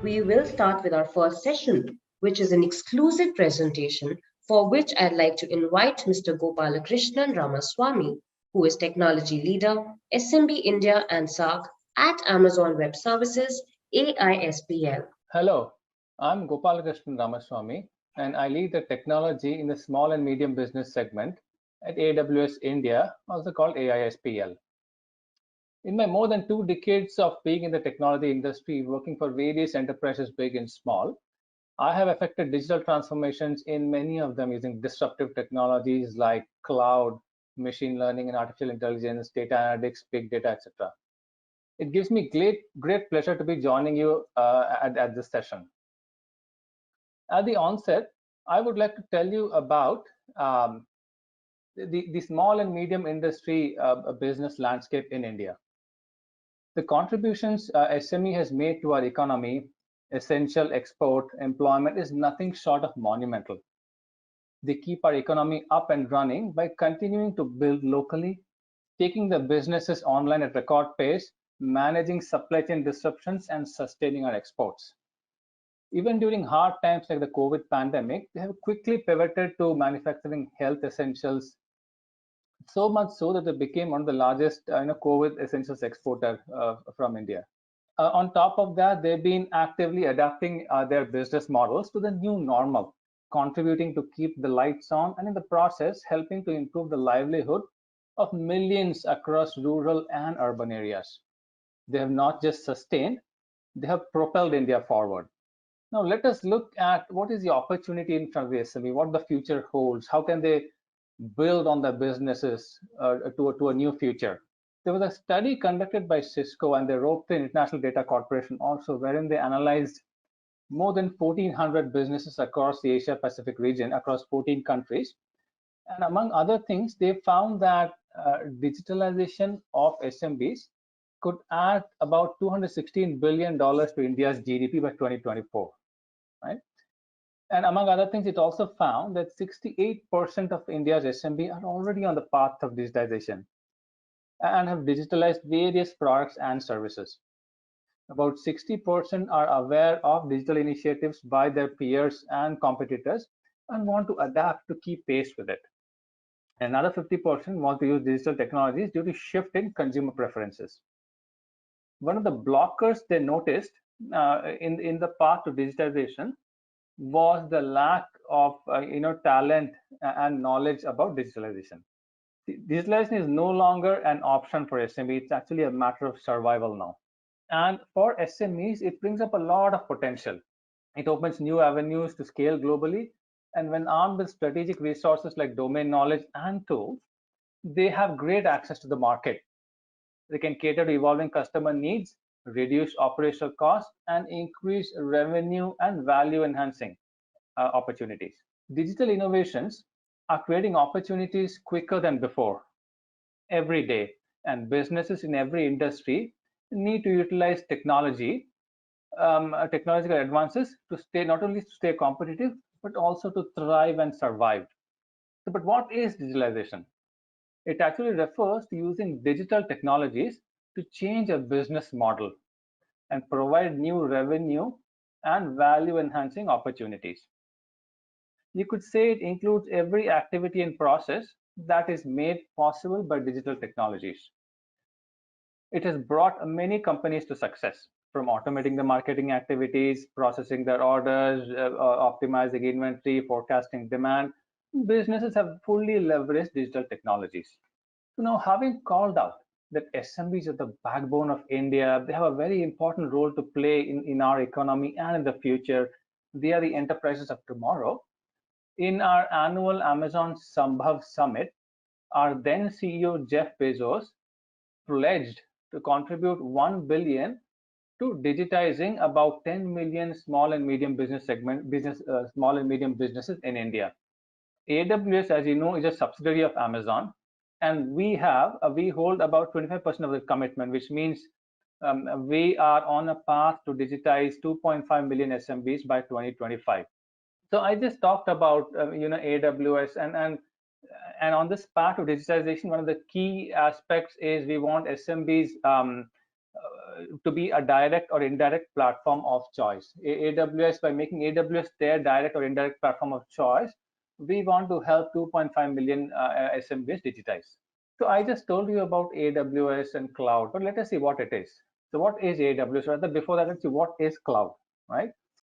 We will start with our first session, which is an exclusive presentation for which I'd like to invite Mr. Gopalakrishnan Ramaswamy, who is Technology Leader, SMB India and SARC at Amazon Web Services, AISPL. Hello, I'm Gopalakrishnan Ramaswamy, and I lead the technology in the small and medium business segment at AWS India, also called AISPL. In my more than 2 decades of being in the technology industry, working for various enterprises, big and small, I have affected digital transformations in many of them using disruptive technologies like cloud, machine learning and artificial intelligence, data analytics, big data, etc. It gives me great pleasure to be joining you at this session. At the onset, I would like to tell you about the small and medium industry business landscape in India. The contributions SME has made to our economy, essential export, employment is nothing short of monumental. They keep our economy up and running by continuing to build locally, taking the businesses online at record pace, managing supply chain disruptions, and sustaining our exports. Even during hard times like the COVID pandemic, they have quickly pivoted to manufacturing health essentials, so much so that they became one of the largest COVID essentials exporter from India. On top of that, they've been actively adapting their business models to the new normal, contributing to keep the lights on, and in the process, helping to improve the livelihood of millions across rural and urban areas. They have not just sustained, they have propelled India forward. Now let us look at what is the opportunity in front of the SME, what the future holds, how can they build on their businesses to a new future. There was a study conducted by Cisco and the Ropta International Data Corporation also, wherein they analyzed more than 1,400 businesses across the Asia Pacific region, across 14 countries. And among other things, they found that digitalization of SMBs could add about $216 billion to India's GDP by 2024. Right? And among other things, it also found that 68% of India's SMB are already on the path of digitization and have digitalized various products and services. About 60% are aware of digital initiatives by their peers and competitors and want to adapt to keep pace with it. Another 50% want to use digital technologies due to shift in consumer preferences. One of the blockers they noticed in the path to digitization was the lack of talent and knowledge about digitalization. Digitalization is no longer an option for SME. It's actually a matter of survival now. And for SMEs, it brings up a lot of potential. It opens new avenues to scale globally. And when armed with strategic resources like domain knowledge and tools, they have great access to the market. They can cater to evolving customer needs, reduce operational costs, and increase revenue and value enhancing opportunities. Digital innovations are creating opportunities quicker than before, every day, and businesses in every industry need to utilize technological advances to stay, not only to stay competitive, but also to thrive and survive. But what is digitalization? It actually refers to using digital technologies to change a business model and provide new revenue and value enhancing opportunities. You could say it includes every activity and process that is made possible by digital technologies. It has brought many companies to success, from automating the marketing activities, processing their orders, optimizing inventory, forecasting demand. Businesses have fully leveraged digital technologies. So now, having called out that SMBs are the backbone of India, they have a very important role to play in our economy and in the future. They are the enterprises of tomorrow. In our annual Amazon Sambhav Summit, our then CEO Jeff Bezos pledged to contribute $1 billion to digitizing about 10 million small and medium businesses in India. AWS, as you know, is a subsidiary of Amazon, and we hold about 25% of the commitment, which means we are on a path to digitize 2.5 million SMBs by 2025. So I just talked about AWS, and on this path of digitization, one of the key aspects is we want SMBs to be a direct or indirect platform of choice. AWS, by making AWS their direct or indirect platform of choice, we want to help 2.5 million SMBs digitize. So I just told you about AWS and cloud, but let us see what it is. So what is AWS? Rather, before that, let's see what is cloud, right?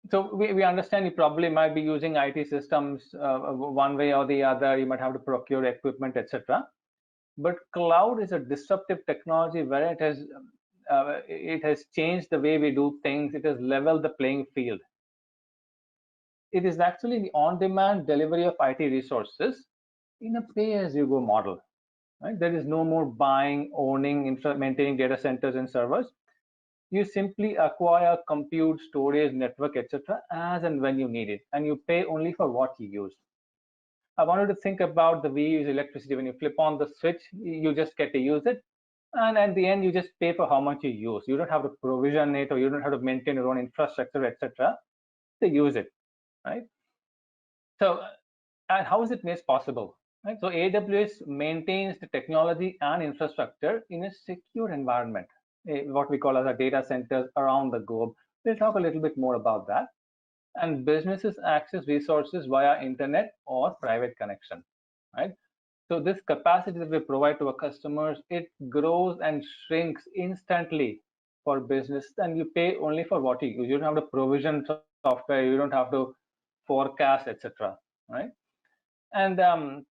So we understand you probably might be using IT systems one way or the other. You might have to procure equipment, etc. But cloud is a disruptive technology where it has changed the way we do things. It has leveled the playing field. It is actually the on-demand delivery of IT resources in a pay-as-you-go model. Right? There is no more buying, owning, maintaining data centers and servers. You simply acquire compute, storage, network, etc. as and when you need it, and you pay only for what you use. I wanted to think about the way you use electricity. When you flip on the switch, you just get to use it, and at the end, you just pay for how much you use. You don't have to provision it, or you don't have to maintain your own infrastructure, etc. to use it, right? So, and how is it made possible? Right? So AWS maintains the technology and infrastructure in a secure environment, what we call as a data centers around the globe. We'll talk a little bit more about that. And businesses access resources via internet or private connection, right? So this capacity that we provide to our customers, it grows and shrinks instantly for business, and you pay only for what you use. You don't have to provision software, you don't have to forecast, etc. Right? And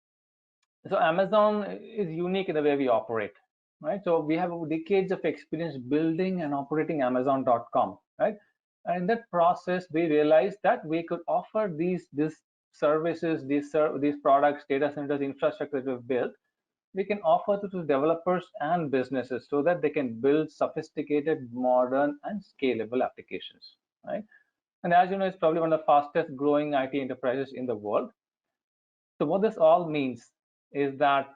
so Amazon is unique in the way we operate, right? So we have decades of experience building and operating Amazon.com, right? And in that process, we realized that we could offer these services, these products, data centers, infrastructure that we've built. We can offer to developers and businesses so that they can build sophisticated, modern, and scalable applications, right? And as you know, it's probably one of the fastest growing IT enterprises in the world. So what this all means is that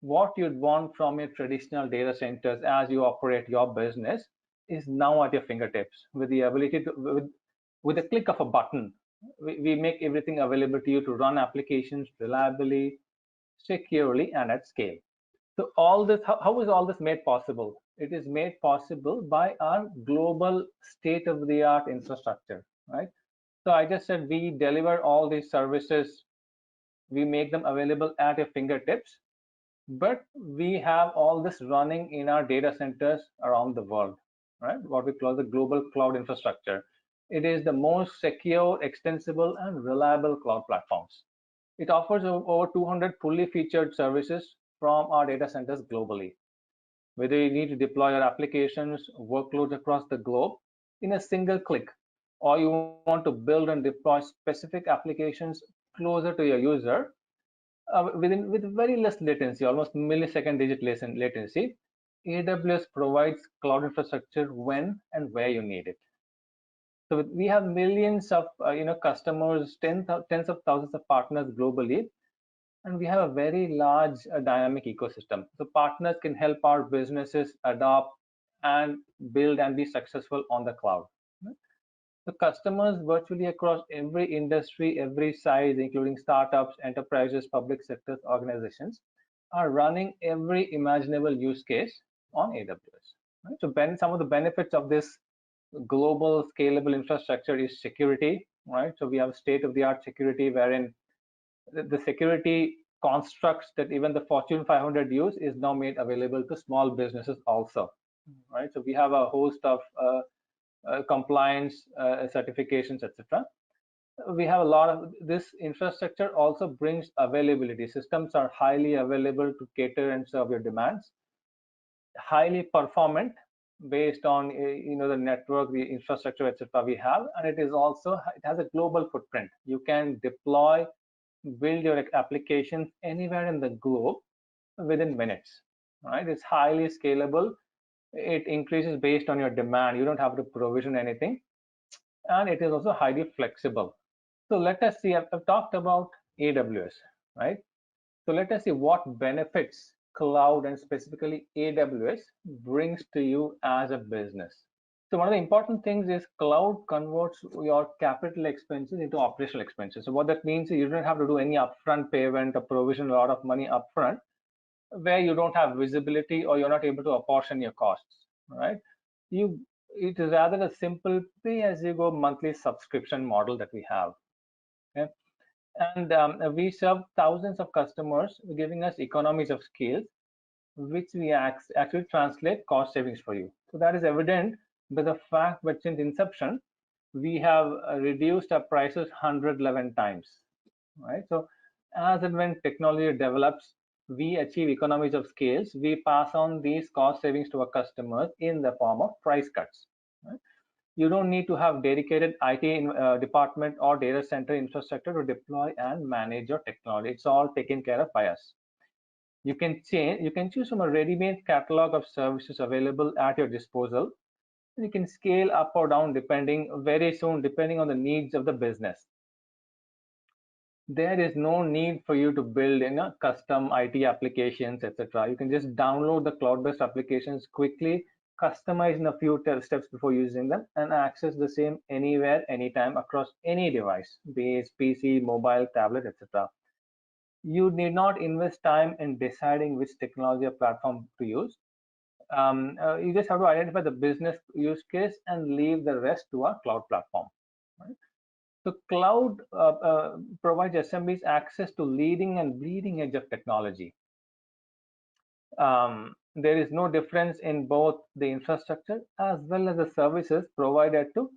what you'd want from your traditional data centers as you operate your business is now at your fingertips with the ability to, with a click of a button. We make everything available to you to run applications reliably, securely, and at scale. So all this, how is all this made possible? It is made possible by our global state-of-the-art infrastructure, right? So I just said we deliver all these services, we make them available at your fingertips, but we have all this running in our data centers around the world, right? What we call the global cloud infrastructure. It is the most secure, extensible, and reliable cloud platforms. It offers over 200 fully featured services from our data centers globally. Whether you need to deploy your applications, workloads across the globe in a single click, or you want to build and deploy specific applications closer to your user, with very less latency, almost millisecond digit latency, AWS provides cloud infrastructure when and where you need it. So we have millions of customers, tens of thousands of partners globally, and we have a very large dynamic ecosystem. So partners can help our businesses adopt and build and be successful on the cloud. So customers virtually across every industry, every size, including startups, enterprises, public sectors, organizations, are running every imaginable use case on AWS. Right? So some of the benefits of this global scalable infrastructure is security, right? So we have state-of-the-art security wherein the security constructs that even the Fortune 500 use is now made available to small businesses also, right? So we have a host of compliance certifications, etc. We have a lot of this infrastructure also brings availability. Systems are highly available to cater and serve your demands, highly performant based on the network, the infrastructure, etc. we have, and it has a global footprint. You can deploy, build your applications anywhere in the globe within minutes, right? It's highly scalable. It increases based on your demand. You don't have to provision anything, and it is also highly flexible. So let us see, I've talked about AWS, right? So let us see what benefits cloud and specifically AWS brings to you as a business. So one of the important things is cloud converts your capital expenses into operational expenses. So what that means is you don't have to do any upfront payment or provision a lot of money upfront. where you don't have visibility or you're not able to apportion your costs, right? It is rather a simple pay as you go monthly subscription model that we have. Okay? And we serve thousands of customers, giving us economies of scale, which we actually translate cost savings for you. So that is evident by the fact that since inception, we have reduced our prices 111 times, right? So as and when technology develops, we achieve economies of scales. We pass on these cost savings to our customers in the form of price cuts. Right? You don't need to have dedicated IT department or data center infrastructure to deploy and manage your technology. It's all taken care of by us. You can choose from a ready-made catalog of services available at your disposal. You can scale up or down very soon depending on the needs of the business. There is no need for you to build in a custom IT applications, etc. You can just download the cloud-based applications quickly, customize in a few steps before using them, and access the same anywhere, anytime across any device, be it PC, mobile, tablet, etc. You need not invest time in deciding which technology or platform to use. You just have to identify the business use case and leave the rest to our cloud platform. Right? So cloud provides SMBs access to leading and bleeding edge of technology. There is no difference in both the infrastructure as well as the services provided to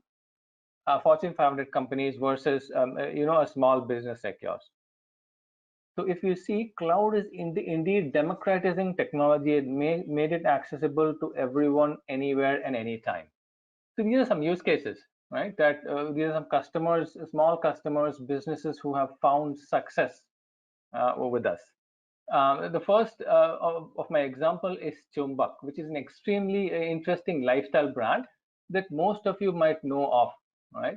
Fortune 500 companies versus a small business like yours. So if you see, cloud is indeed democratizing technology and made it accessible to everyone, anywhere and anytime. So these are some use cases, right? That these are some customers, small customers, businesses who have found success with us. The first of my example is Chumbak, which is an extremely interesting lifestyle brand that most of you might know of, right?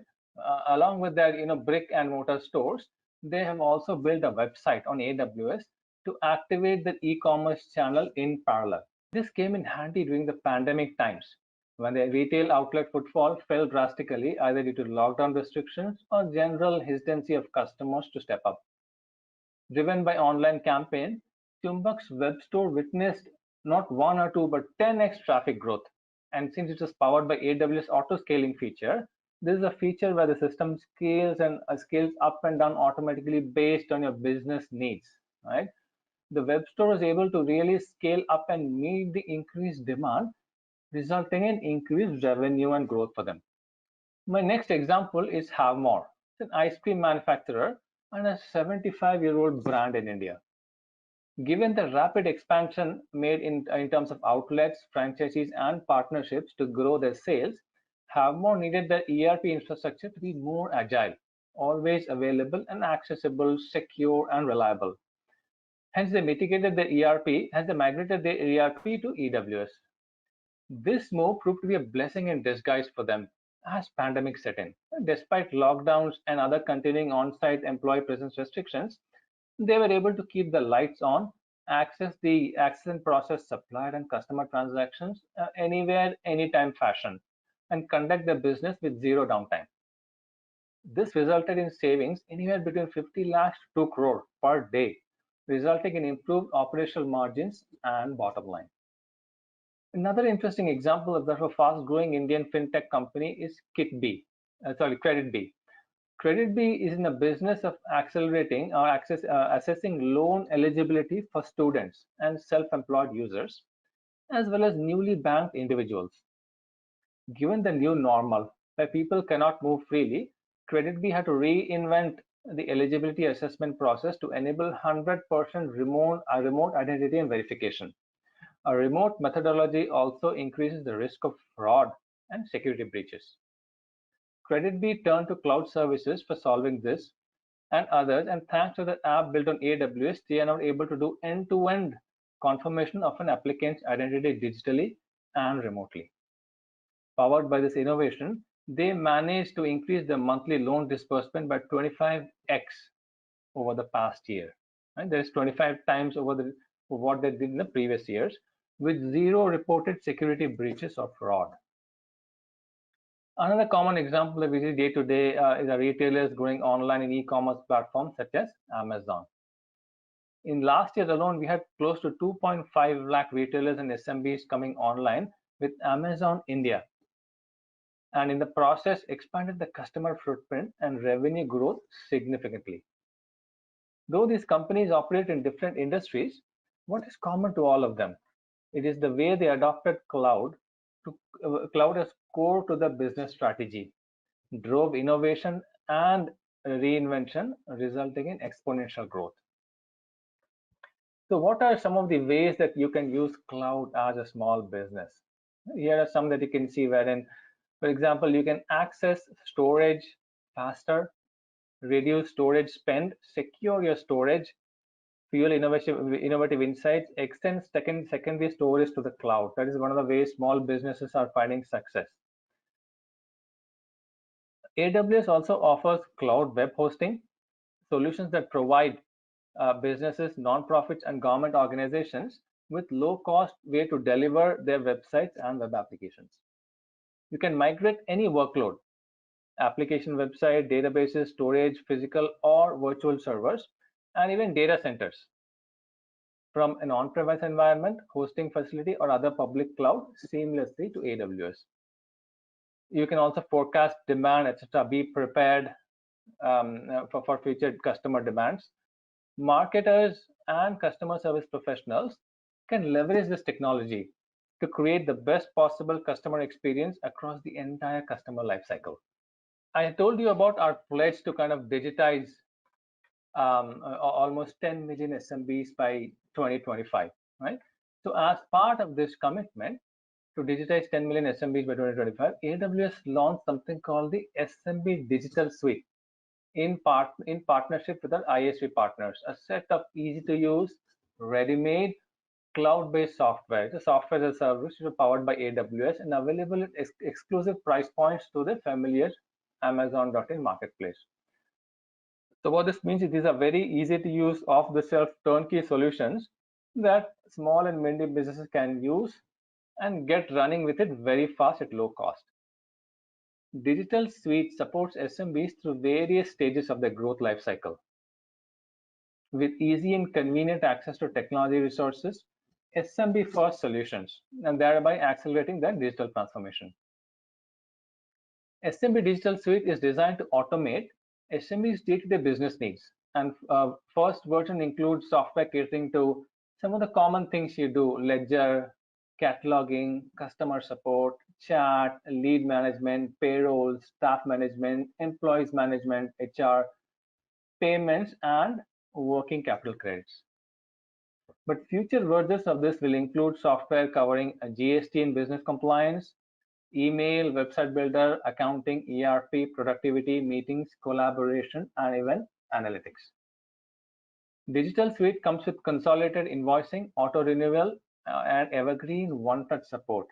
Along with their brick and mortar stores, they have also built a website on AWS to activate the e-commerce channel in parallel. This came in handy during the pandemic times when the retail outlet footfall fell drastically, either due to lockdown restrictions or general hesitancy of customers to step up. Driven by online campaign, Chumbak's web store witnessed not one or two but 10x traffic growth. And since it is powered by AWS auto scaling feature, this is a feature where the system scales up and down automatically based on your business needs. Right? The web store is able to really scale up and meet the increased demand, resulting in increased revenue and growth for them. My next example is Have More. It's an ice cream manufacturer and a 75-year-old brand in India. Given the rapid expansion made in terms of outlets, franchisees, and partnerships to grow their sales, Have More needed the ERP infrastructure to be more agile, always available and accessible, secure, and reliable. Hence, they migrated the ERP to AWS. This move proved to be a blessing in disguise for them as pandemic set in. Despite lockdowns and other continuing on-site employee presence restrictions, they were able to keep the lights on, access and process supplier and customer transactions anywhere, anytime fashion, and conduct their business with zero downtime. This resulted in savings anywhere between 50 lakhs to 2 crore per day, resulting in improved operational margins and bottom line. Another interesting example of a fast-growing Indian fintech company is CreditB. CreditB is in the business of accelerating or assessing loan eligibility for students and self-employed users, as well as newly banked individuals. Given the new normal, where people cannot move freely, CreditB had to reinvent the eligibility assessment process to enable 100% remote identity and verification. A remote methodology also increases the risk of fraud and security breaches. CreditB turned to cloud services for solving this and others, and thanks to the app built on AWS, they are now able to do end-to-end confirmation of an applicant's identity digitally and remotely. Powered by this innovation, they managed to increase the monthly loan disbursement by 25x over the past year. And that is 25 times over what they did in the previous years, with zero reported security breaches or fraud. Another common example that we see day to day is our retailers growing online in e-commerce platforms such as Amazon. In last year alone, we had close to 2.5 lakh retailers and SMBs coming online with Amazon India, and in the process expanded the customer footprint and revenue growth significantly. Though these companies operate in different industries, what is common to all of them? It is the way they adopted cloud as core to the business strategy, drove innovation and reinvention, resulting in exponential growth. So what are some of the ways that you can use cloud as a small business? Here are some that you can see wherein, for example, you can access storage faster, reduce storage spend, secure your storage, fuel innovative insights, extend secondary storage to the cloud. That is one of the ways small businesses are finding success. AWS also offers cloud web hosting solutions that provide businesses, nonprofits, and government organizations with low-cost way to deliver their websites and web applications. You can migrate any workload, application, website, databases, storage, physical or virtual servers, and even data centers from an on-premise environment, hosting facility, or other public cloud seamlessly to AWS. You can also forecast demand, etc. Be prepared for future customer demands. Marketers and customer service professionals can leverage this technology to create the best possible customer experience across the entire customer lifecycle. I told you about our pledge to kind of digitize almost 10 million SMBs by 2025, right? So as part of this commitment to digitize 10 million SMBs by 2025, AWS launched something called the Smb Digital Suite in partnership with our ISV partners, a set of easy to use, ready-made, cloud-based software. The software as a service is powered by AWS and available at exclusive price points to the familiar Amazon.in marketplace. So what this means is these are very easy to use off-the-shelf turnkey solutions that small and medium businesses can use and get running with it very fast at low cost. Digital Suite supports SMBs through various stages of their growth lifecycle. With easy and convenient access to technology resources, SMB first solutions, and thereby accelerating their digital transformation. SMB Digital Suite is designed to automate SMB's day-to-day business needs, and first version includes software catering to some of the common things you do: ledger, cataloging, customer support, chat, lead management, payroll, staff management, employees management, HR, payments, and working capital credits. But future versions of this will include software covering GST and business compliance, email, website builder, accounting, ERP, productivity, meetings, collaboration, and even analytics. Digital Suite comes with consolidated invoicing, auto renewal, and evergreen one-touch support,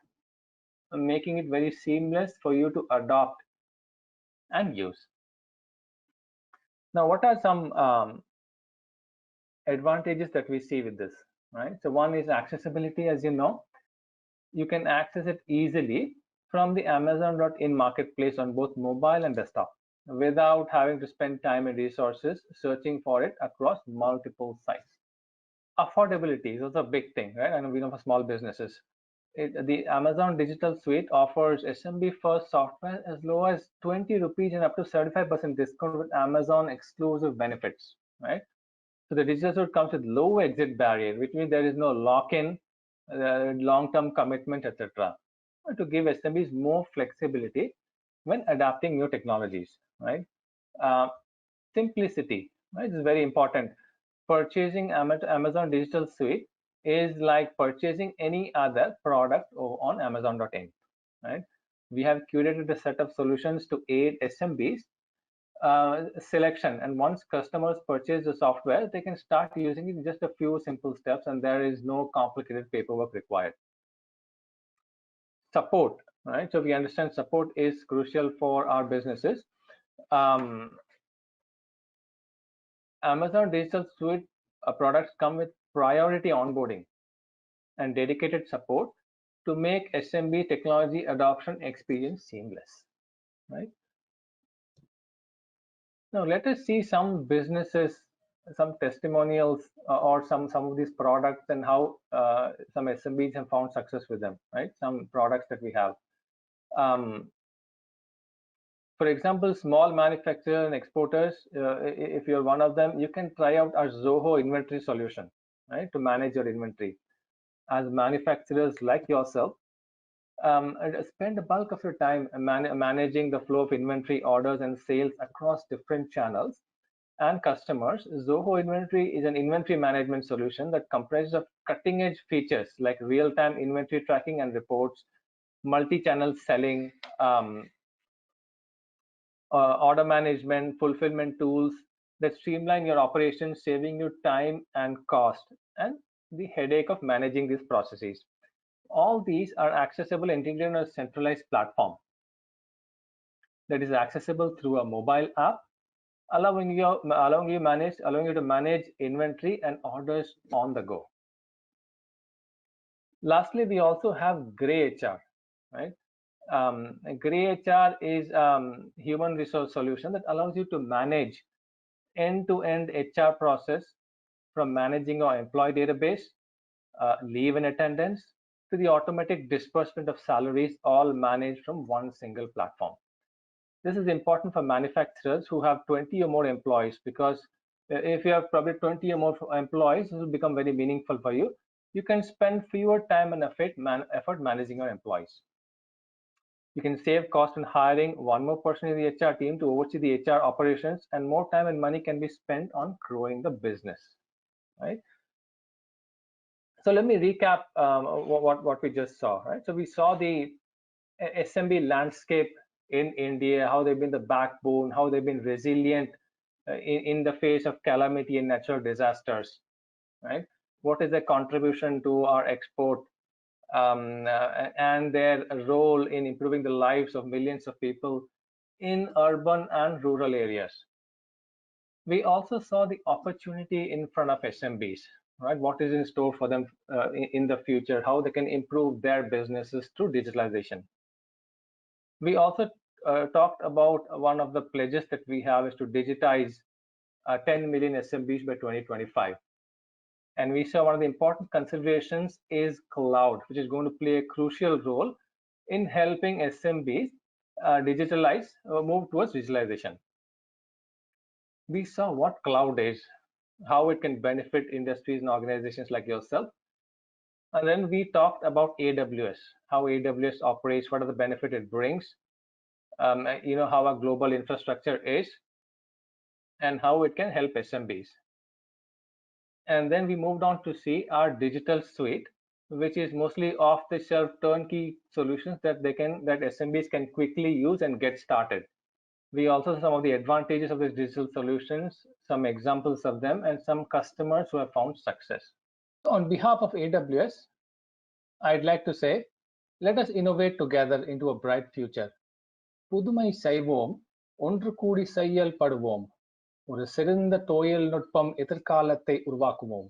making it very seamless for you to adopt and use. Now, what are some advantages that we see with this, right? So one is accessibility. As you know, you can access it easily from the Amazon.in marketplace on both mobile and desktop without having to spend time and resources searching for it across multiple sites. Affordability is also a big thing, right? And we know for small businesses, the Amazon Digital Suite offers SMB first software as low as 20 rupees and up to 75% discount with Amazon exclusive benefits, right? So the Digital Suite comes with low exit barrier, which means there is no lock-in, long-term commitment, etc., to give SMBs more flexibility when adapting new technologies, right? Simplicity, right, is very important. Purchasing Amazon Digital Suite is like purchasing any other product on Amazon.in, right? We have curated a set of solutions to aid SMBs selection, and once customers purchase the software, they can start using it in just a few simple steps, and there is no complicated paperwork required. Support, right? So we understand support is crucial for our businesses. Amazon Digital Suite products come with priority onboarding and dedicated support to make SMB technology adoption experience seamless, right? Now let us see some businesses some testimonials or some of these products and how some SMBs have found success with them, right? Some products that we have. For example, small manufacturers and exporters, if you're one of them, you can try out our Zoho inventory solution, right, to manage your inventory. As manufacturers like yourself, spend the bulk of your time managing the flow of inventory, orders, and sales across different channels and customers. Zoho Inventory is an inventory management solution that comprises of cutting-edge features like real-time inventory tracking and reports, multi-channel selling, order management, fulfillment tools that streamline your operations, saving you time and cost, and the headache of managing these processes. All these are accessible integrated in a centralized platform that is accessible through a mobile app, allowing you to manage inventory and orders on the go. Lastly, we also have Grey HR, right? Grey HR is human resource solution that allows you to manage end-to-end HR process, from managing our employee database, leave and attendance, to the automatic disbursement of salaries, all managed from one single platform. This is important for manufacturers who have 20 or more employees, because if you have probably 20 or more employees, this will become very meaningful for you. You can spend fewer time and effort managing your employees. You can save cost in hiring one more person in the HR team to oversee the HR operations, and more time and money can be spent on growing the business, right? So let me recap what we just saw, right? So we saw the SMB landscape in India, how they've been the backbone, how they've been resilient in the face of calamity and natural disasters, right? What is their contribution to our export, and their role in improving the lives of millions of people in urban and rural areas. We also saw the opportunity in front of SMBs, right? What is in store for them in the future, how they can improve their businesses through digitalization. We also talked about one of the pledges that we have is to digitize 10 million SMBs by 2025. And we saw one of the important considerations is cloud, which is going to play a crucial role in helping SMBs digitalize or move towards digitalization. We saw what cloud is, how it can benefit industries and organizations like yourself. And then we talked about AWS, how AWS operates, what are the benefits it brings, how our global infrastructure is, and how it can help SMBs. And then we moved on to see our digital suite, which is mostly off-the-shelf turnkey solutions that SMBs can quickly use and get started. We also saw some of the advantages of these digital solutions, some examples of them, and some customers who have found success. On behalf of AWS, I'd like to say, let us innovate together into a bright future. புதுமை செய்வோம், ஒன்று கூடி செயல்படுவோம், ஒரு சிறந்த தொழில்நுட்பம் எதிர்காலத்தை உருவாக்குவோம்.